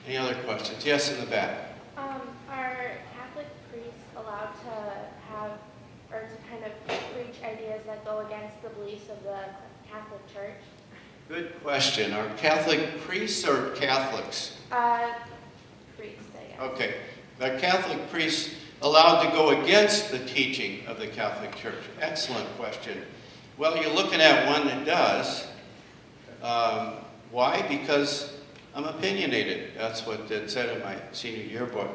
Any other questions? Yes, in the back. Are Catholic priests allowed to have or to kind of preach ideas that go against the beliefs of the Catholic Church? Good question. Are Catholic priests or Catholics? Priests, I guess. Okay. Are Catholic priests allowed to go against the teaching of the Catholic Church? Excellent question. Well, you're looking at one that does. Why? Because I'm opinionated. That's what it said in my senior yearbook.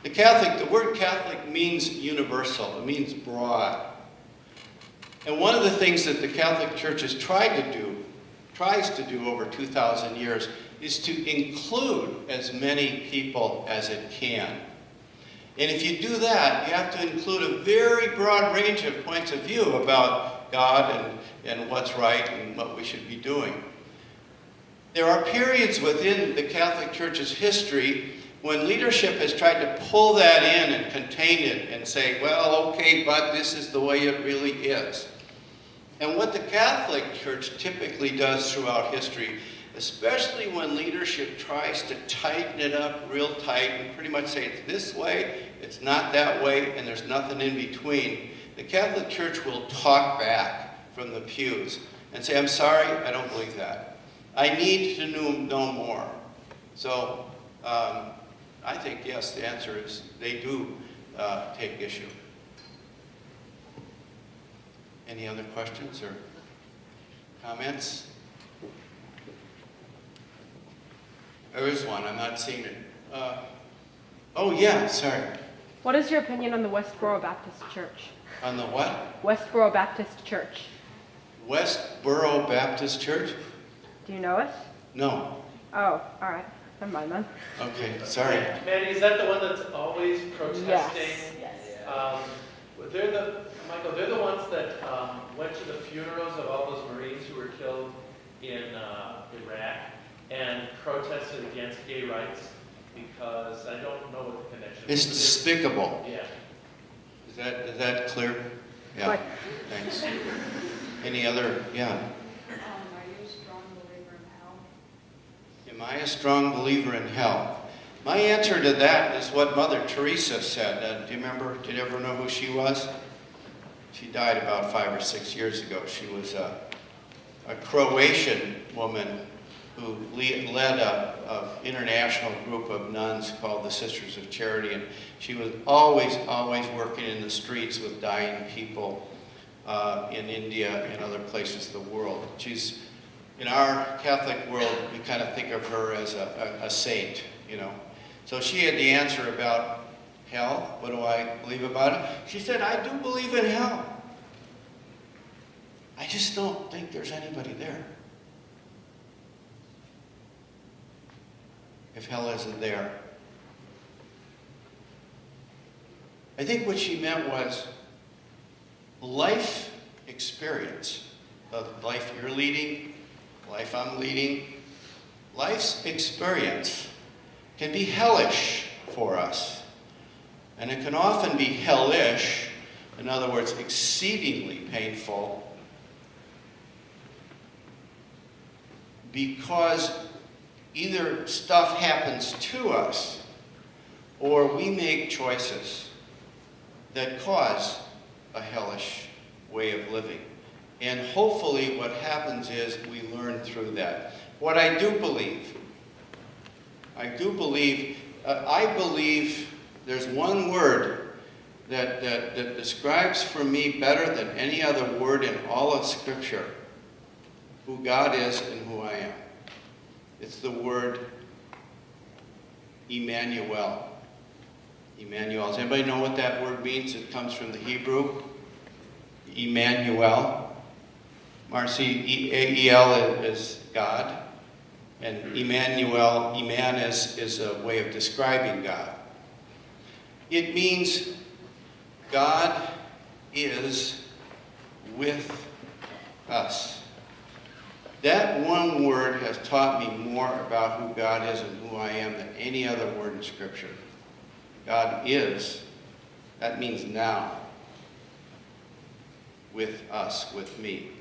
The word Catholic means universal. It means broad. And one of the things that the Catholic Church has tries to do over 2,000 years, is to include as many people as it can. And if you do that, you have to include a very broad range of points of view about God and what's right and what we should be doing. There are periods within the Catholic Church's history when leadership has tried to pull that in and contain it and say, well, okay, but this is the way it really is. And what the Catholic Church typically does throughout history, especially when leadership tries to tighten it up real tight and pretty much say it's this way, it's not that way, and there's nothing in between, the Catholic Church will talk back from the pews and say, I'm sorry, I don't believe that. I need to know more. So I think, yes, the answer is they do take issue. Any other questions or comments? There is one. I'm not seeing it. Oh, yeah, sorry. What is your opinion on the Westboro Baptist Church? On the what? Westboro Baptist Church. Westboro Baptist Church? Do you know it? No. Oh, all right. Never mind then. Okay, sorry. Mandy, is that the one that's always protesting? Yes. They're the ones that went to the funerals of all those Marines who were killed in Iraq and protested against gay rights because I don't know what the connection is. It's despicable. Yeah. Is that clear? Yeah. Right. Thanks. Any other? Yeah. Are you a strong believer in hell? Am I a strong believer in hell? My answer to that is what Mother Teresa said. Do you remember? Did you ever know who she was? She died about 5 or 6 years ago. She was a Croatian woman who led an international group of nuns called the Sisters of Charity. And she was always working in the streets with dying people in India and other places of the world. She's, in our Catholic world, we kind of think of her as a saint, you know. So she had the answer about hell. What do I believe about it? She said, I do believe in hell. I just don't think there's anybody there. If hell isn't there. I think what she meant was life experience. The life you're leading, life I'm leading, life's experience can be hellish for us. And it can often be hellish, in other words, exceedingly painful, because either stuff happens to us or we make choices that cause a hellish way of living. And hopefully what happens is we learn through that. What I do believe there's one word that describes for me better than any other word in all of Scripture who God is and who I am. It's the word Emmanuel. Emmanuel. Does anybody know what that word means? It comes from the Hebrew. Emmanuel. Marcy, E-A-E-L is God. And Emmanuel, Eman is a way of describing God. It means God is with us. That one word has taught me more about who God is and who I am than any other word in Scripture. God is, that means now, with us, with me.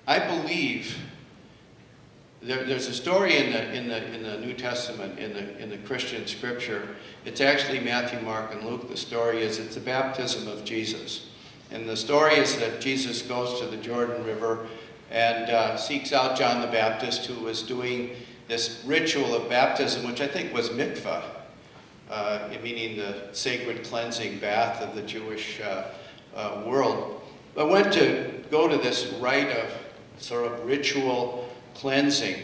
I believe There's a story in the New Testament, in the Christian scripture. It's actually Matthew, Mark, and Luke. The story is it's the baptism of Jesus. And the story is that Jesus goes to the Jordan River and seeks out John the Baptist, who was doing this ritual of baptism, which I think was mikvah, meaning the sacred cleansing bath of the Jewish world. But went to go to this rite of sort of ritual cleansing.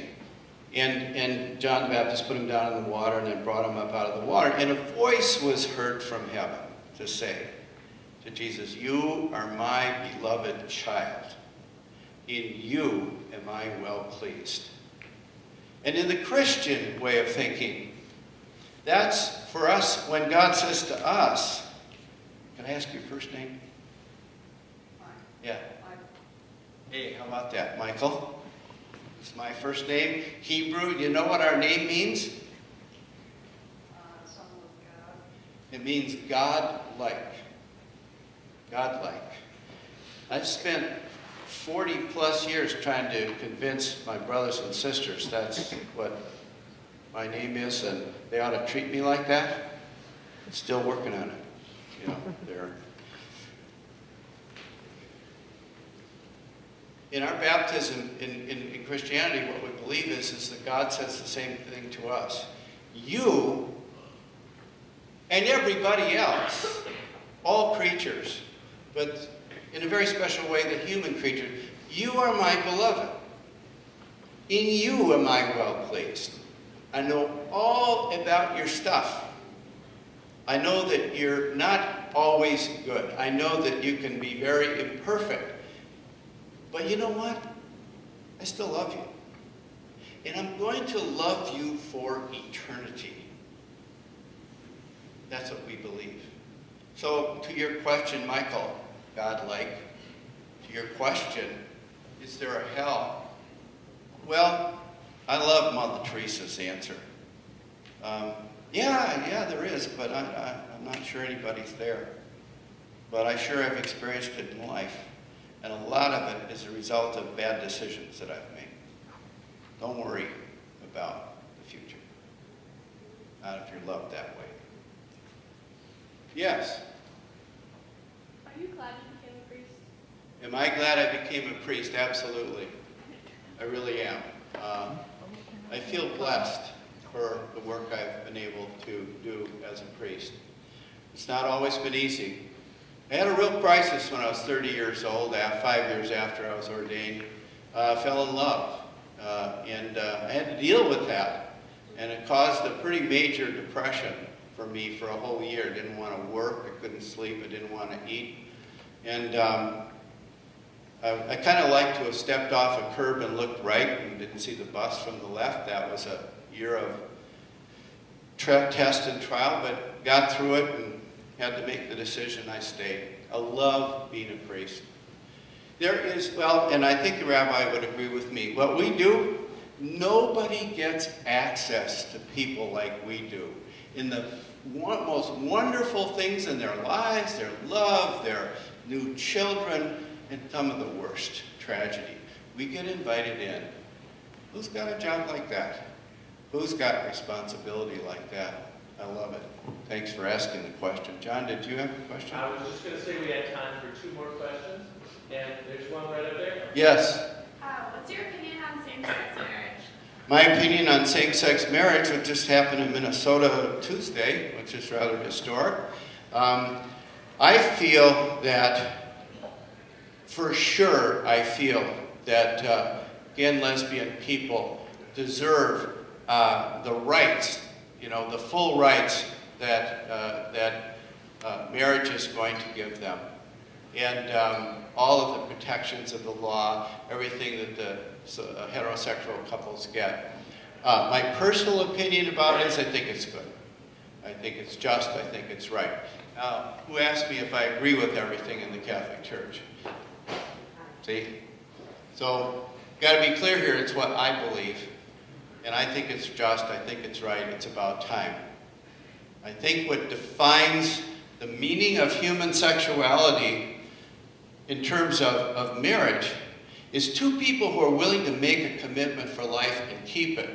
And John the Baptist put him down in the water and then brought him up out of the water. And a voice was heard from heaven to say to Jesus, "You are my beloved child. In you am I well pleased." And in the Christian way of thinking, that's for us when God says to us, can I ask your first name? Yeah. Hey, how about that, Michael? It's my first name. Hebrew, you know what our name means? Son of God. It means God-like. God-like. I've spent 40 plus years trying to convince my brothers and sisters that's what my name is, and they ought to treat me like that. Still working on it. You know, they're... In our baptism in Christianity, what we believe is that God says the same thing to us. You and everybody else, all creatures, but in a very special way, the human creature, you are my beloved. In you am I well pleased. I know all about your stuff. I know that you're not always good. I know that you can be very imperfect. But you know what? I still love you. And I'm going to love you for eternity. That's what we believe. So to your question, Michael, God-like, to your question, is there a hell? Well, I love Mother Teresa's answer. Yeah, there is, but I'm not sure anybody's there. But I sure have experienced it in life. And a lot of it is a result of bad decisions that I've made. Don't worry about the future. Not if you're loved that way. Yes? Are you glad you became a priest? Am I glad I became a priest? Absolutely. I really am. I feel blessed for the work I've been able to do as a priest. It's not always been easy. I had a real crisis when I was 30 years old, 5 years after I was ordained. Fell in love, and I had to deal with that. And it caused a pretty major depression for me for a whole year. I didn't want to work, I couldn't sleep, I didn't want to eat. And I kind of like to have stepped off a curb and looked right and didn't see the bus from the left. That was a year of test and trial, but got through it and had to make the decision. I stayed. I love being a priest. There is, well, and I think the rabbi would agree with me, what we do, nobody gets access to people like we do. In the most wonderful things in their lives, their love, their new children, and some of the worst tragedy. We get invited in. Who's got a job like that? Who's got responsibility like that? I love it. Thanks for asking the question. John, did you have a question? I was just going to say we had time for 2 more questions, and there's one right up there. Yes. What's your opinion on same-sex marriage? My opinion on same-sex marriage, which just happened in Minnesota Tuesday, which is rather historic. I feel that, for sure, that gay and lesbian people deserve the rights, the full rights that marriage is going to give them. And all of the protections of the law, everything that the heterosexual couples get. My personal opinion about it is I think it's good. I think it's just, I think it's right. Now, who asked me if I agree with everything in the Catholic Church? See? So, got to be clear here, it's what I believe. And I think it's just, I think it's right, it's about time. I think what defines the meaning of human sexuality in terms of marriage is two people who are willing to make a commitment for life and keep it.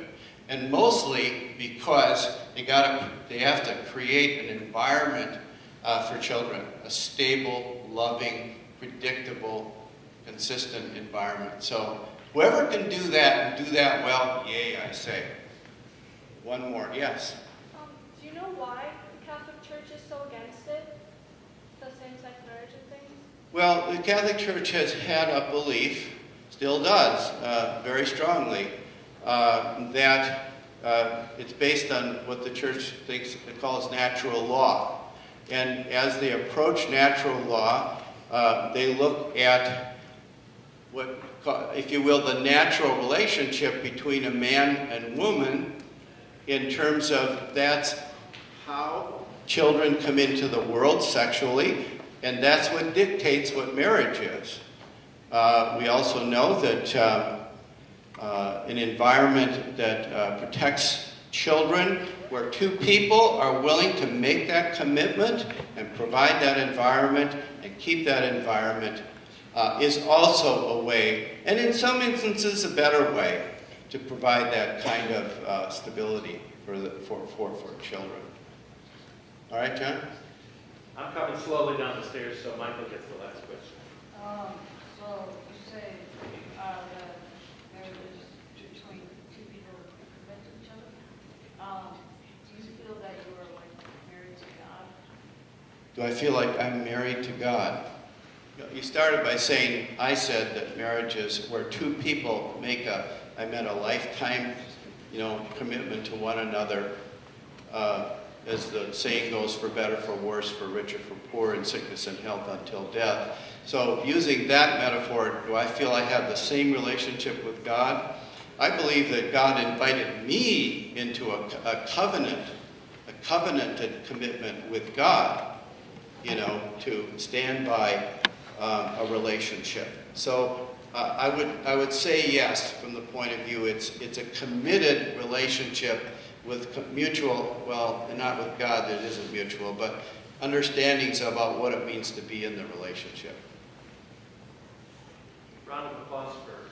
And mostly because they have to create an environment for children, a stable, loving, predictable, consistent environment. So whoever can do that and do that well, yay, I say. One more, yes. Do you know why the Catholic Church is so against it? The same-sex marriage and things? Well, the Catholic Church has had a belief, still does, very strongly, that it's based on what the church calls natural law. And as they approach natural law, they look at what, if you will, the natural relationship between a man and woman in terms of that's how children come into the world sexually, and that's what dictates what marriage is. We also know that an environment that protects children, where two people are willing to make that commitment and provide that environment and keep that environment, is also a way, and in some instances a better way, to provide that kind of stability for children. All right, John? I'm coming slowly down the stairs, so Michael gets the last question. So you say that marriage is between two people who commit to each other. Do you feel that you are like married to God? Do I feel like I'm married to God? You started by saying, I said that marriage is where two people make a lifetime, commitment to one another. As the saying goes, for better, for worse, for richer, for poor, in sickness and health until death. So using that metaphor, do I feel I have the same relationship with God? I believe that God invited me into a covenanted commitment with God, to stand by a relationship. So I would say yes, from the point of view, it's a committed relationship with mutual, well, not with God, it isn't mutual, but understandings about what it means to be in the relationship. Round of applause for